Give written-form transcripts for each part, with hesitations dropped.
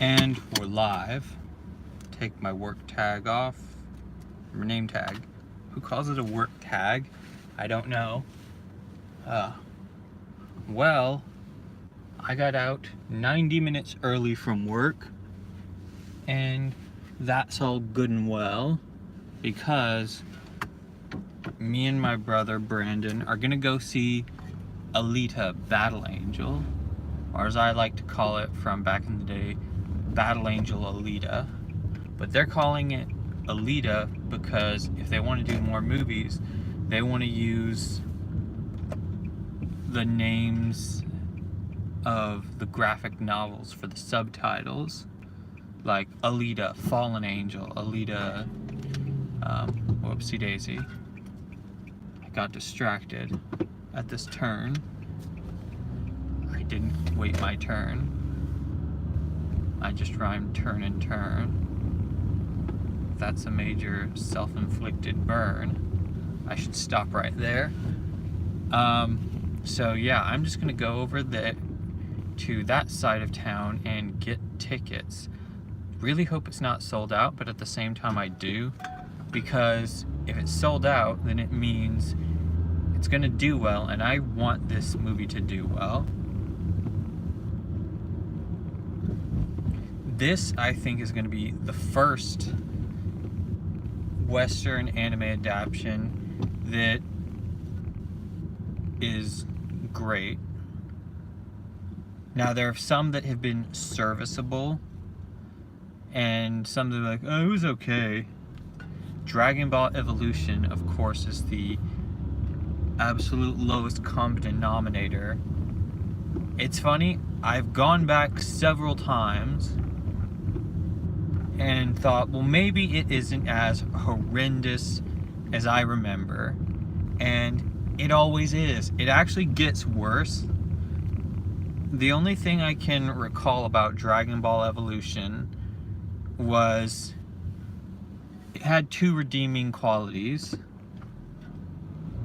And we're live. Take my work tag off. Or name tag. Who calls it a work tag? I don't know. Well, I got out 90 minutes early from work. And that's all good and well. Because me and my brother Brandon are gonna go see Alita Battle Angel. Or as I like to call it from back in the day, Battle Angel Alita. But they're calling it Alita because if they want to do more movies, they want to use the names of the graphic novels for the subtitles. Like Alita, Fallen Angel, Alita, whoopsie daisy. I got distracted at this turn. I didn't wait my turn. I just rhymed turn and turn. That's a major self-inflicted burn. I should stop right there. So yeah, I'm just gonna go over to that side of town and get tickets. Really hope it's not sold out, but at the same time I do, because if it's sold out, then it means it's gonna do well, and I want this movie to do well. This, I think, is going to be the first Western anime adaptation that is great. Now, there are some that have been serviceable, and some that are like, oh, it was okay. Dragon Ball Evolution, of course, is the absolute lowest common denominator. It's funny, I've gone back several times and thought, well, maybe it isn't as horrendous as I remember. And it always is. It actually gets worse. The only thing I can recall about Dragon Ball Evolution was it had two redeeming qualities.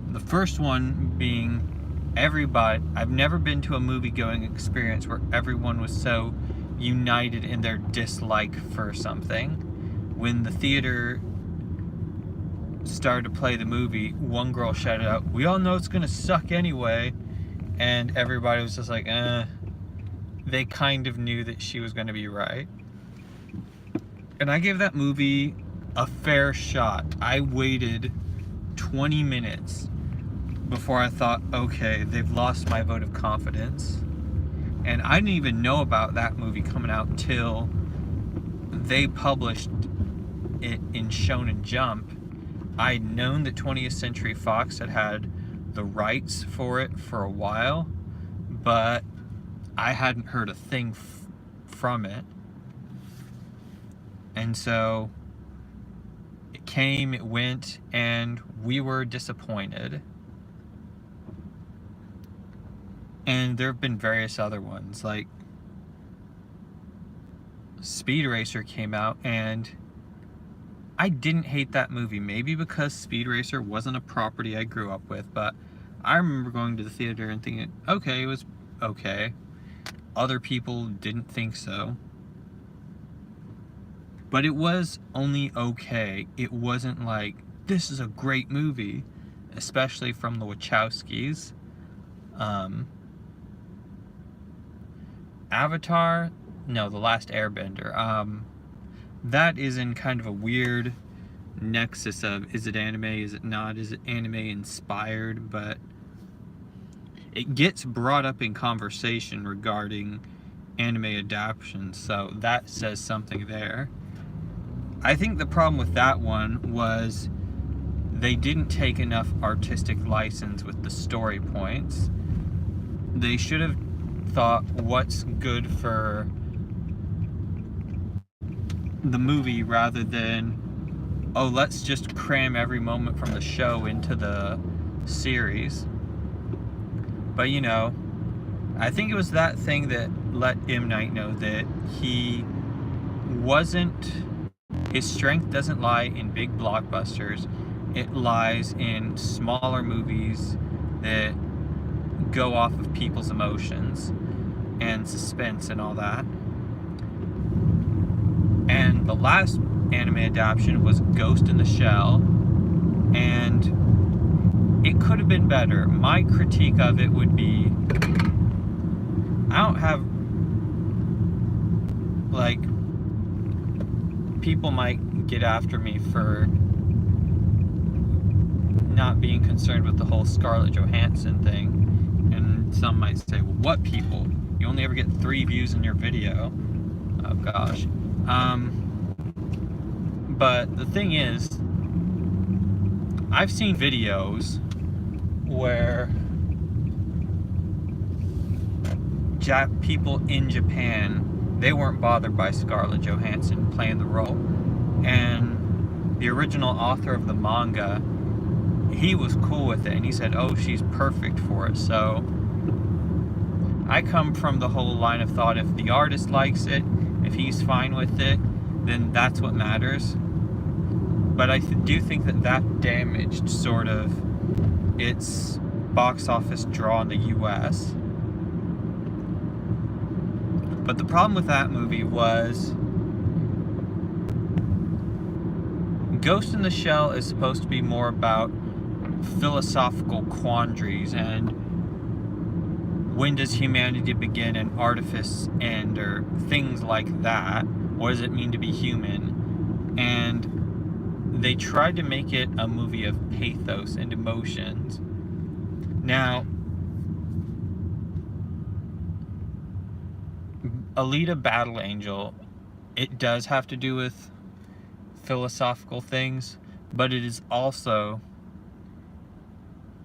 The first one being I've never been to a movie-going experience where everyone was so united in their dislike for something. When the theater started to play the movie, one girl shouted out, "We all know it's gonna suck anyway," and everybody was just like, They kind of knew that she was gonna be right. And I gave that movie a fair shot. I waited 20 minutes before I thought, okay, they've lost my vote of confidence. And I didn't even know about that movie coming out till they published it in Shonen Jump. I'd known that 20th Century Fox had the rights for it for a while, but I hadn't heard a thing from it. And so it came, it went, and we were disappointed. And there have been various other ones, like Speed Racer came out, and I didn't hate that movie. Maybe because Speed Racer wasn't a property I grew up with, but I remember going to the theater and thinking, okay, it was okay. Other people didn't think so. But it was only okay. It wasn't like, this is a great movie, especially from the Wachowskis. Avatar, no, The Last Airbender. That is in kind of a weird nexus of, is it anime, is it not, is it anime inspired? But it gets brought up in conversation regarding anime adaptations, so that says something there. I think the problem with that one was they didn't take enough artistic license with the story points. They should have thought, what's good for the movie, rather than, oh, let's just cram every moment from the show into the series. But you know, I think it was that thing that let M. Night know that his strength doesn't lie in big blockbusters. It lies in smaller movies that go off of people's emotions and suspense and all that. The last anime adaptation was Ghost in the Shell, and it could have been better. My critique of it would be, I don't have, like, people might get after me for not being concerned with the whole Scarlett Johansson thing, and some might say, well, what people? You only ever get 3 views in your video. Oh gosh. But the thing is, I've seen videos where people in Japan, they weren't bothered by Scarlett Johansson playing the role, and the original author of the manga, he was cool with it, and he said, oh, she's perfect for it. So I come from the whole line of thought, if the artist likes it, if he's fine with it, then that's what matters. But I do think that damaged sort of its box office draw in the US. But the problem with that movie was Ghost in the Shell is supposed to be more about philosophical quandaries and when does humanity begin and artifice end, or things like that. What does it mean to be human? And they tried to make it a movie of pathos and emotions. Now, Alita Battle Angel, it does have to do with philosophical things, but it is also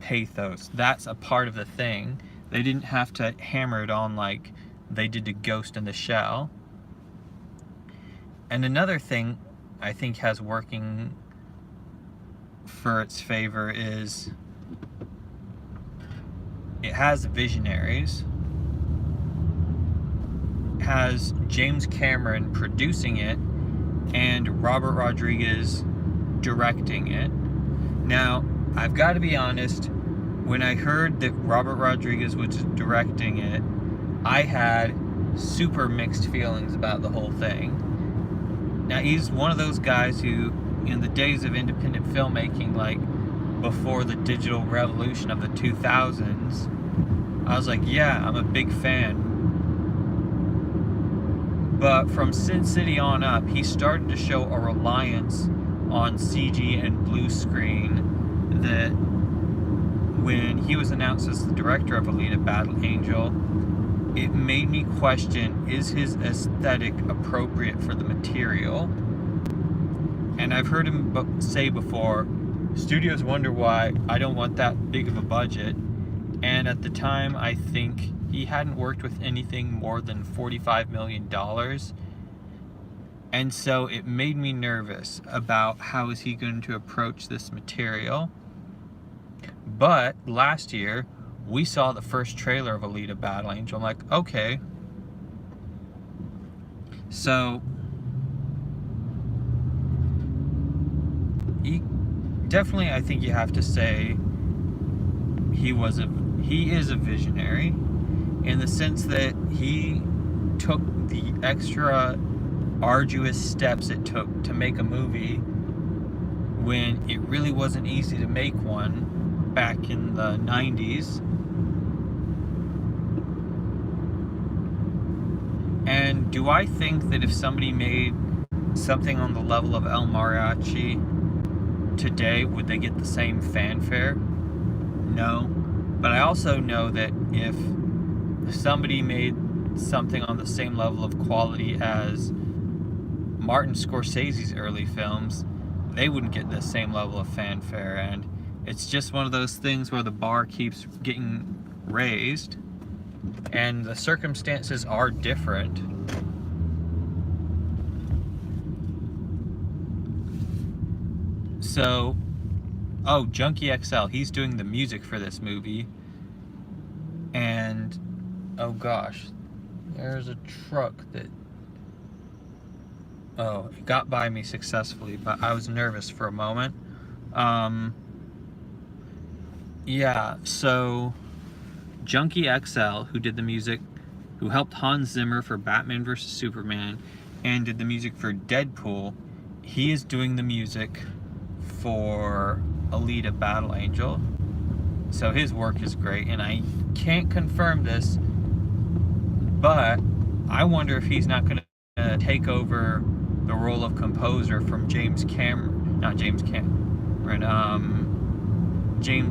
pathos. That's a part of the thing. They didn't have to hammer it on like they did to Ghost in the Shell. And another thing I think has working for its favor is it has visionaries. It has James Cameron producing it and Robert Rodriguez directing it. Now, I've got to be honest, when I heard that Robert Rodriguez was directing it, I had super mixed feelings about the whole thing. Now, he's one of those guys who, in the days of independent filmmaking, like before the digital revolution of the 2000s, I was like, yeah, I'm a big fan. But from Sin City on up, he started to show a reliance on CG and blue screen that when he was announced as the director of Alita Battle Angel, it made me question, is his aesthetic appropriate for the material? And I've heard him say before, studios wonder why I don't want that big of a budget. And at the time, I think he hadn't worked with anything more than $45 million. And so it made me nervous about how is he going to approach this material. But last year, we saw the first trailer of Alita Battle Angel. I'm like, okay. So, definitely I think you have to say he is a visionary in the sense that he took the extra arduous steps it took to make a movie when it really wasn't easy to make one back in the 90s. And do I think that if somebody made something on the level of El Mariachi today, would they get the same fanfare? No. But I also know that if somebody made something on the same level of quality as Martin Scorsese's early films, they wouldn't get the same level of fanfare. And it's just one of those things where the bar keeps getting raised and the circumstances are different. So, oh, Junkie XL, he's doing the music for this movie. And, oh gosh, there's a truck that, oh, it got by me successfully, but I was nervous for a moment. Yeah, so Junkie XL, who did the music, who helped Hans Zimmer for Batman vs. Superman, and did the music for Deadpool, he is doing the music for Alita Battle Angel. So his work is great, and I can't confirm this, but I wonder if he's not going to take over the role of composer from James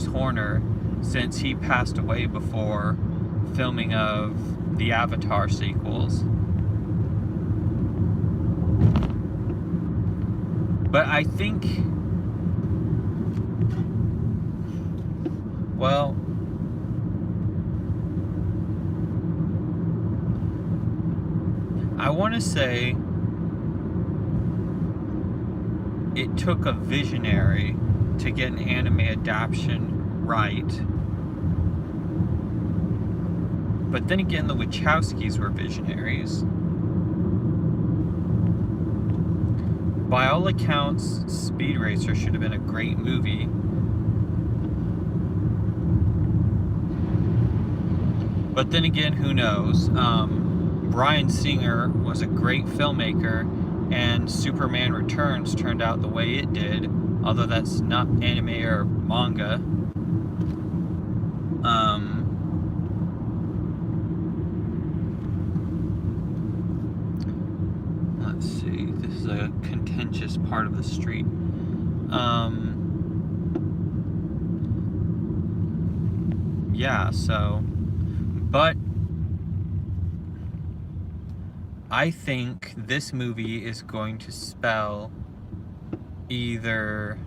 Horner, since he passed away before filming of the Avatar sequels. But I think, well, I want to say it took a visionary to get an anime adaptation right. But then again, the Wachowskis were visionaries. By all accounts, Speed Racer should have been a great movie. But then again, who knows? Bryan Singer was a great filmmaker, and Superman Returns turned out the way it did, although that's not anime or manga. Let's see, this is a contentious part of the street. Yeah, so, but I think this movie is going to spell either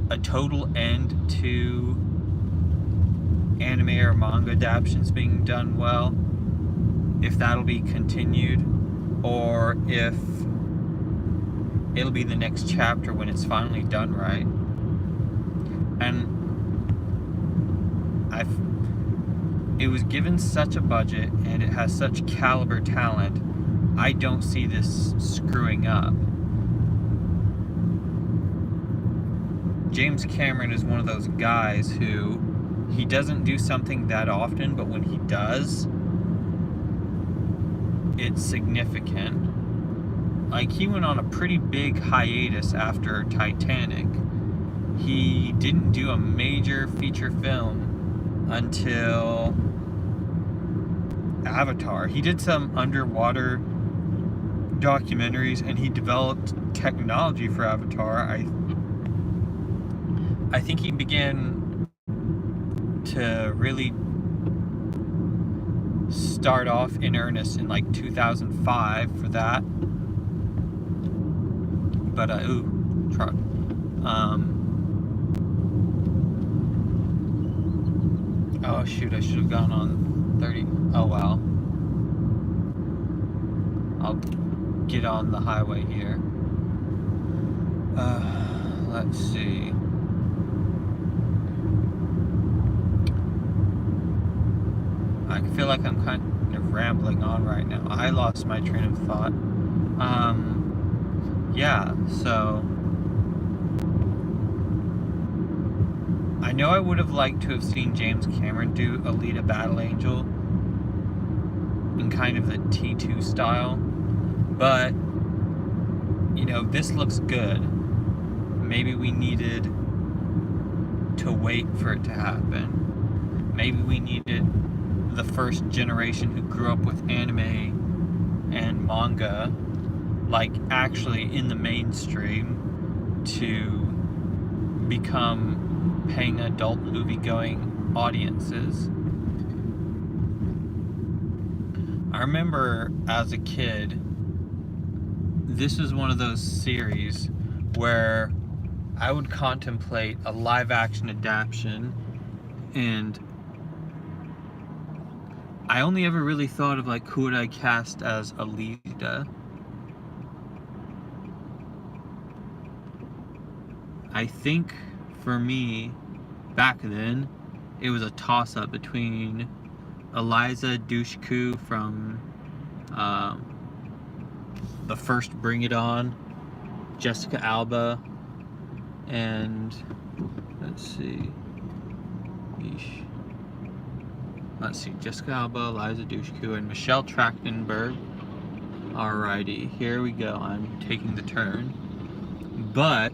a total end to anime or manga adaptations being done well, if that'll be continued, or if it'll be the next chapter when it's finally done right. And it was given such a budget and it has such caliber talent, I don't see this screwing up. James Cameron is one of those guys who, he doesn't do something that often, but when he does, it's significant. Like, he went on a pretty big hiatus after Titanic. He didn't do a major feature film until Avatar. He did some underwater documentaries, and he developed technology for Avatar. I think he began to really start off in earnest in like 2005 for that. But truck. Oh shoot, I should have gone on 30. Oh well. I'll get on the highway here. Let's see. I feel like I'm kind of rambling on right now. I lost my train of thought. Yeah, so I know I would have liked to have seen James Cameron do Alita Battle Angel in kind of the T2 style, but you know, this looks good. Maybe we needed to wait for it to happen. Maybe we needed the first generation who grew up with anime and manga, like actually in the mainstream, to become paying adult movie-going audiences. I remember as a kid, this was one of those series where I would contemplate a live-action adaptation, and I only ever really thought of like, who would I cast as Alita? I think for me, back then, it was a toss-up between Eliza Dushku from the first Bring It On, Jessica Alba, and let's see, Jessica Alba, Eliza Dushku, and Michelle Trachtenberg. Alrighty, here we go. I'm taking the turn. But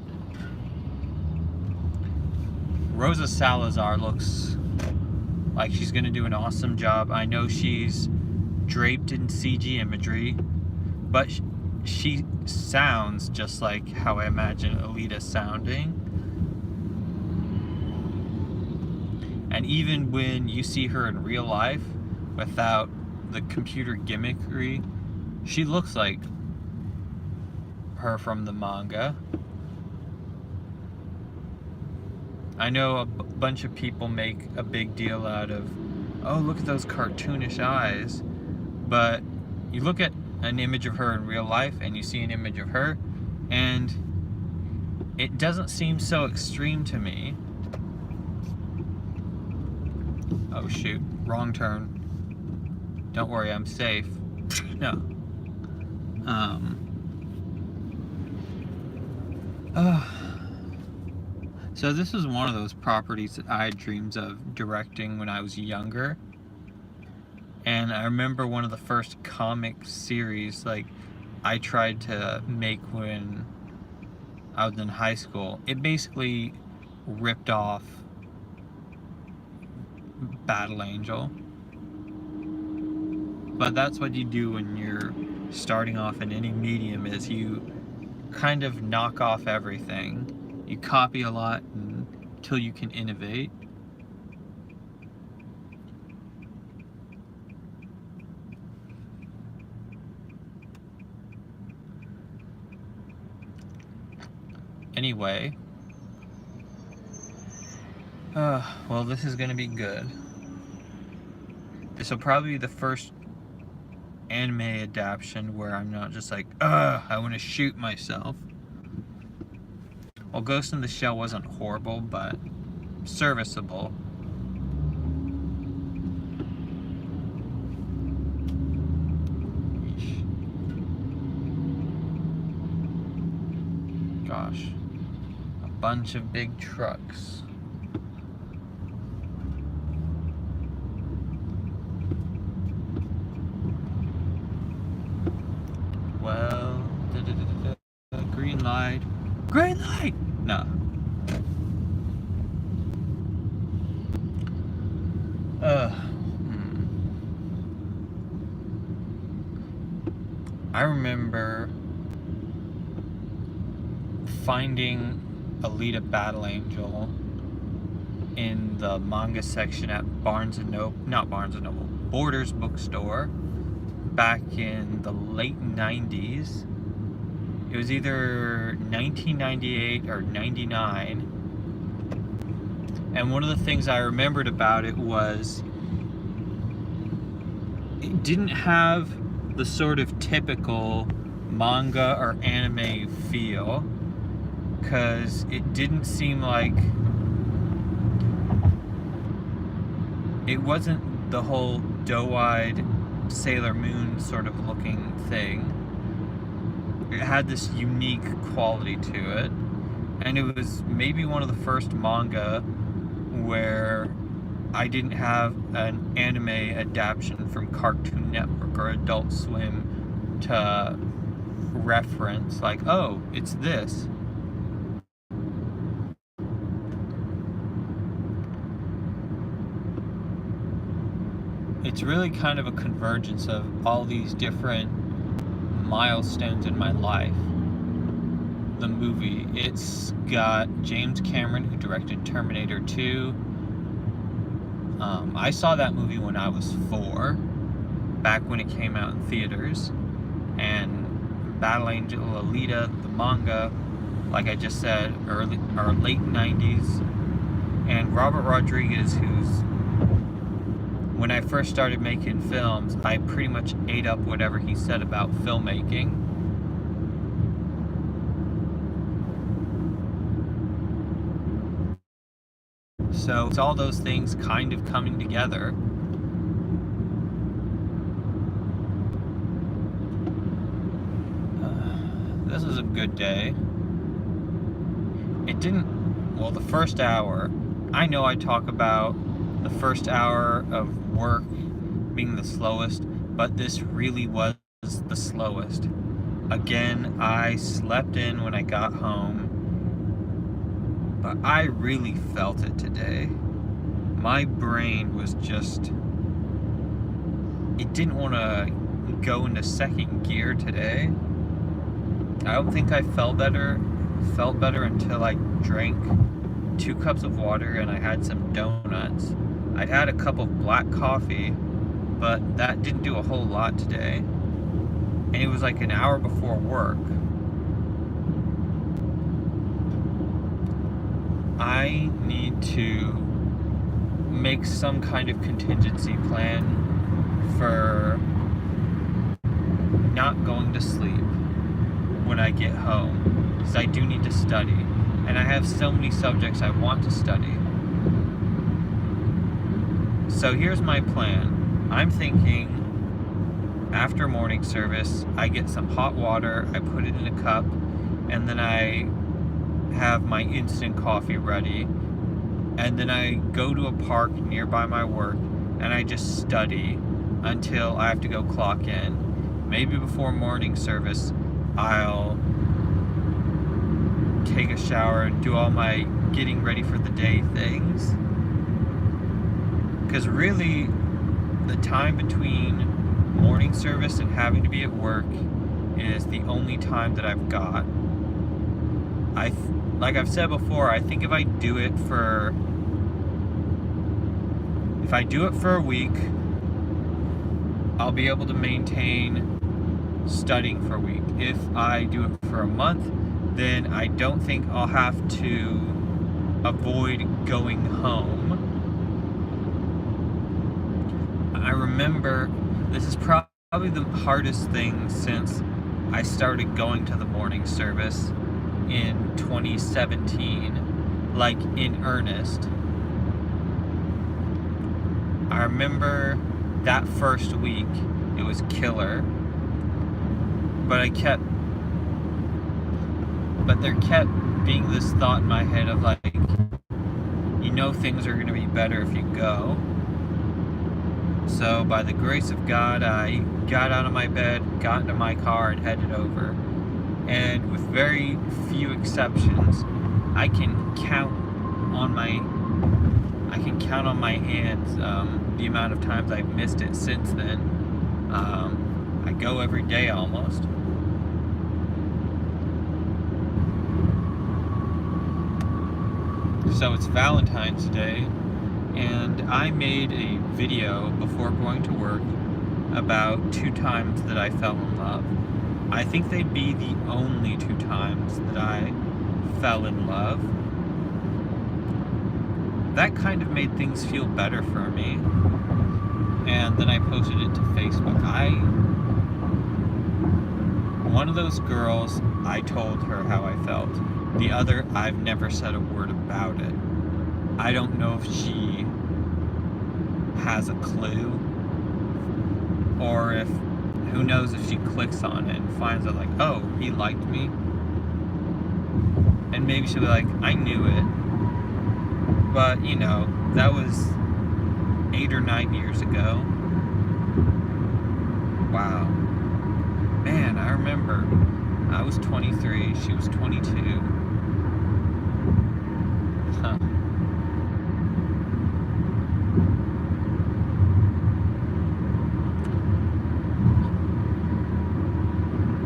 Rosa Salazar looks like she's gonna do an awesome job. I know she's draped in CG imagery, but she sounds just like how I imagine Alita sounding. And even when you see her in real life, without the computer gimmickry, she looks like her from the manga. I know a bunch of people make a big deal out of, oh, look at those cartoonish eyes. But you look at an image of her in real life and you see an image of her, and it doesn't seem so extreme to me. Oh shoot, wrong turn. Don't worry, I'm safe. No. So this is one of those properties that I had dreams of directing when I was younger. And I remember one of the first comic series like I tried to make when I was in high school. It basically ripped off Battle Angel. But that's what you do when you're starting off in any medium, is you kind of knock off everything. You copy a lot until you can innovate. Anyway, well, this is gonna be good. This will probably be the first anime adaptation where I'm not just like, I want to shoot myself. Well, Ghost in the Shell wasn't horrible, but serviceable. Gosh, a bunch of big trucks. Well, green light. Green light! No. I remember finding Alita Battle Angel in the manga section at Borders bookstore back in the late 90s. It was either 1998 or 99. And one of the things I remembered about it was it didn't have the sort of typical manga or anime feel, because it didn't seem like it wasn't the whole doe-eyed Sailor Moon sort of looking thing. It had this unique quality to it, and it was maybe one of the first manga where I didn't have an anime adaptation from Cartoon Network or Adult Swim to reference, like, oh, it's this. It's really kind of a convergence of all these different milestones in my life. The movie, it's got James Cameron, who directed Terminator 2. I saw that movie when I was 4, back when it came out in theaters. And Battle Angel Alita, the manga, like I just said, late 90s. And Robert Rodriguez, who's, when I first started making films, I pretty much ate up whatever he said about filmmaking. So it's all those things kind of coming together. This is a good day. It didn't, well, the first hour, I know I talk about the first hour of work being the slowest, but this really was the slowest. Again, I slept in when I got home, but I really felt it today. My brain was just, it didn't want to go into second gear today. I don't think I felt better until I drank 2 cups of water and I had some donuts. I'd had a cup of black coffee, but that didn't do a whole lot today. And it was like an hour before work. I need to make some kind of contingency plan for not going to sleep when I get home, because I do need to study, and I have so many subjects I want to study. So here's my plan. I'm thinking after morning service, I get some hot water, I put it in a cup, and then I have my instant coffee ready, and then I go to a park nearby my work, and I just study until I have to go clock in. Maybe before morning service, I'll take a shower and do all my getting ready for the day things. Because really, the time between morning service and having to be at work is the only time that I've got. Like I've said before, I think if I do it for a week, I'll be able to maintain studying for a week. If I do it for a month, then I don't think I'll have to avoid going home. I remember this is probably the hardest thing since I started going to the morning service in 2017, like in earnest. I remember that first week, it was killer, but there kept being this thought in my head of like, things are going to be better if you go. So by the grace of God, I got out of my bed, got into my car, and headed over. And with very few exceptions, I can count on my hands the amount of times I've missed it since then. I go every day almost. So it's Valentine's Day, and I made a video before going to work about 2 times that I fell in love. I think they'd be the only 2 times that I fell in love. That kind of made things feel better for me. And then I posted it to Facebook. One of those girls, I told her how I felt. The other, I've never said a word about it. I don't know if she has a clue, or if, who knows if she clicks on it and finds out like, oh, he liked me. And maybe she'll be like, I knew it. But, that was 8 or 9 years ago. Wow. Man, I remember. I was 23, she was 22. Huh.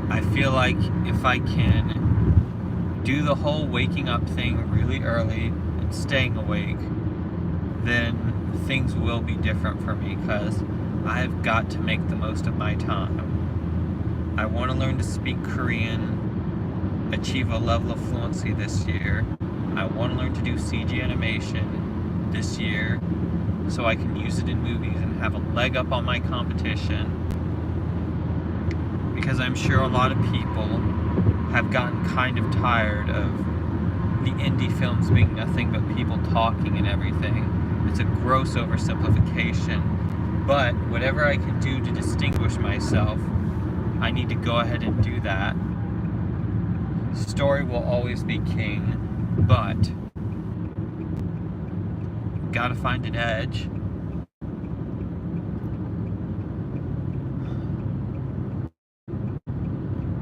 I feel like if I can do the whole waking up thing really early and staying awake, then things will be different for me, because I've got to make the most of my time. I want to learn to speak Korean, achieve a level of fluency this year. I want to learn to do CG animation this year so I can use it in movies and have a leg up on my competition. Because I'm sure a lot of people have gotten kind of tired of the indie films being nothing but people talking and everything. It's a gross oversimplification, but whatever I can do to distinguish myself, I need to go ahead and do that. Story will always be king, but gotta find an edge.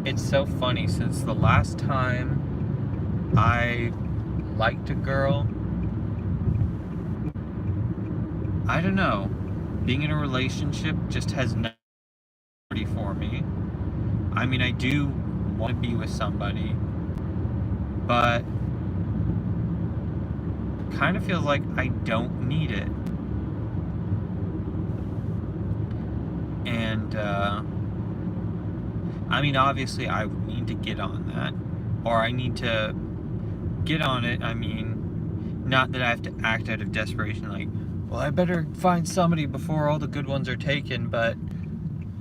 it's so funny since the last time I liked a girl, I don't know, being in a relationship just has no priority for me. I mean, I do want to be with somebody, but kind of feels like I don't need it. And, I mean, obviously, I need to get on that, or I need to get on it. I mean, not that I have to act out of desperation, like, well, I better find somebody before all the good ones are taken, but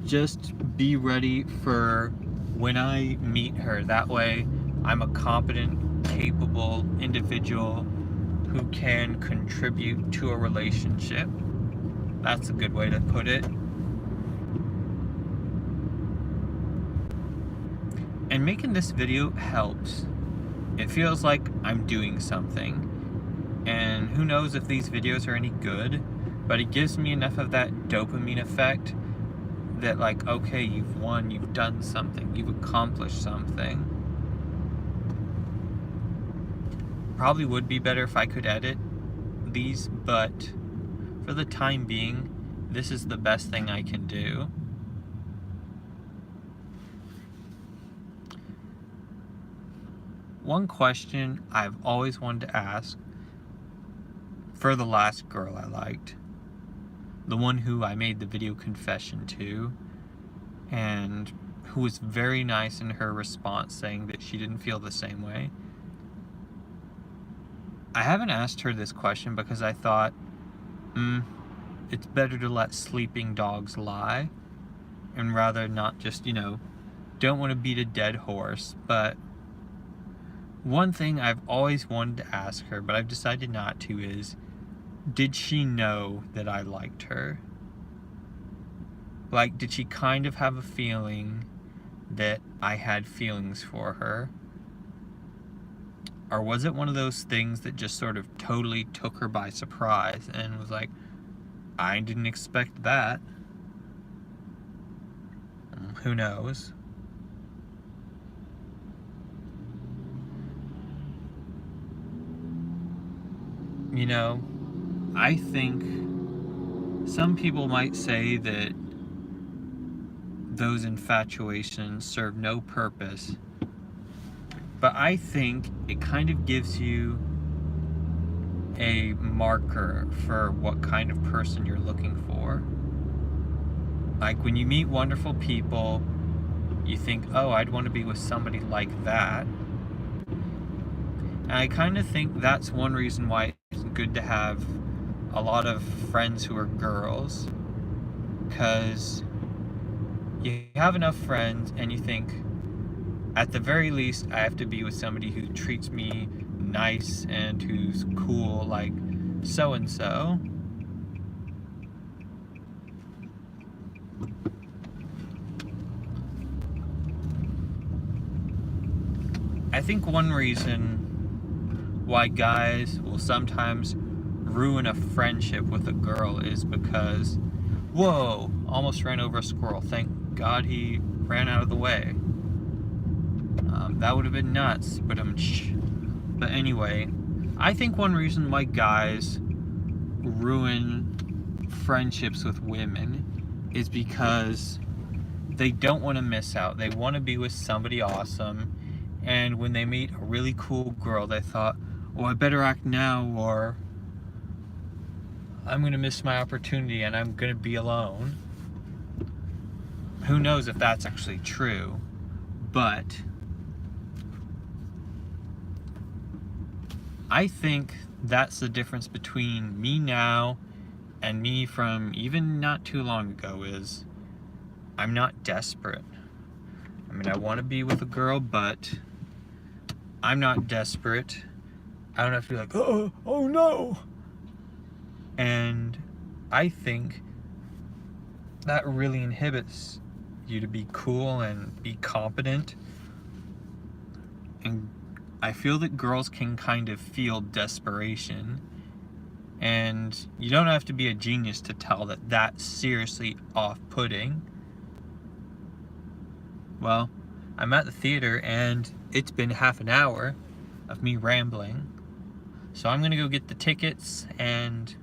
just be ready for when I meet her. That way, I'm a competent, capable individual who can contribute to a relationship. That's a good way to put it. And making this video helps. It feels like I'm doing something. And who knows if these videos are any good, but it gives me enough of that dopamine effect that, like, okay, you've won, you've done something, you've accomplished something. Probably would be better if I could edit these, but for the time being, this is the best thing I can do. One question I've always wanted to ask for the last girl I liked, the one who I made the video confession to, and who was very nice in her response, saying that she didn't feel the same way. I haven't asked her this question because I thought, it's better to let sleeping dogs lie, and rather not just, don't want to beat a dead horse. But one thing I've always wanted to ask her, but I've decided not to, is, did she know that I liked her? Like, did she kind of have a feeling that I had feelings for her? Or was it one of those things that just sort of totally took her by surprise and was like, I didn't expect that? Who knows? I think some people might say that those infatuations serve no purpose, but I think it kind of gives you a marker for what kind of person you're looking for. Like, when you meet wonderful people, you think, oh, I'd want to be with somebody like that. And I kind of think that's one reason why it's good to have a lot of friends who are girls, because you have enough friends and you think, at the very least, I have to be with somebody who treats me nice and who's cool, like so-and-so. I think one reason why guys will sometimes ruin a friendship with a girl is because, whoa, almost ran over a squirrel. Thank God he ran out of the way. That would have been nuts, but anyway, I think one reason why guys ruin friendships with women is because they don't want to miss out. They want to be with somebody awesome, and when they meet a really cool girl, they thought, oh, I better act now, or I'm going to miss my opportunity and I'm going to be alone. Who knows if that's actually true, but I think that's the difference between me now and me from even not too long ago, is I'm not desperate. I mean, I want to be with a girl, but I'm not desperate. I don't have to be like, oh no. And I think that really inhibits you to be cool and be competent. And I feel that girls can kind of feel desperation. And you don't have to be a genius to tell that that's seriously off-putting. Well, I'm at the theater and it's been half an hour of me rambling. So I'm gonna go get the tickets and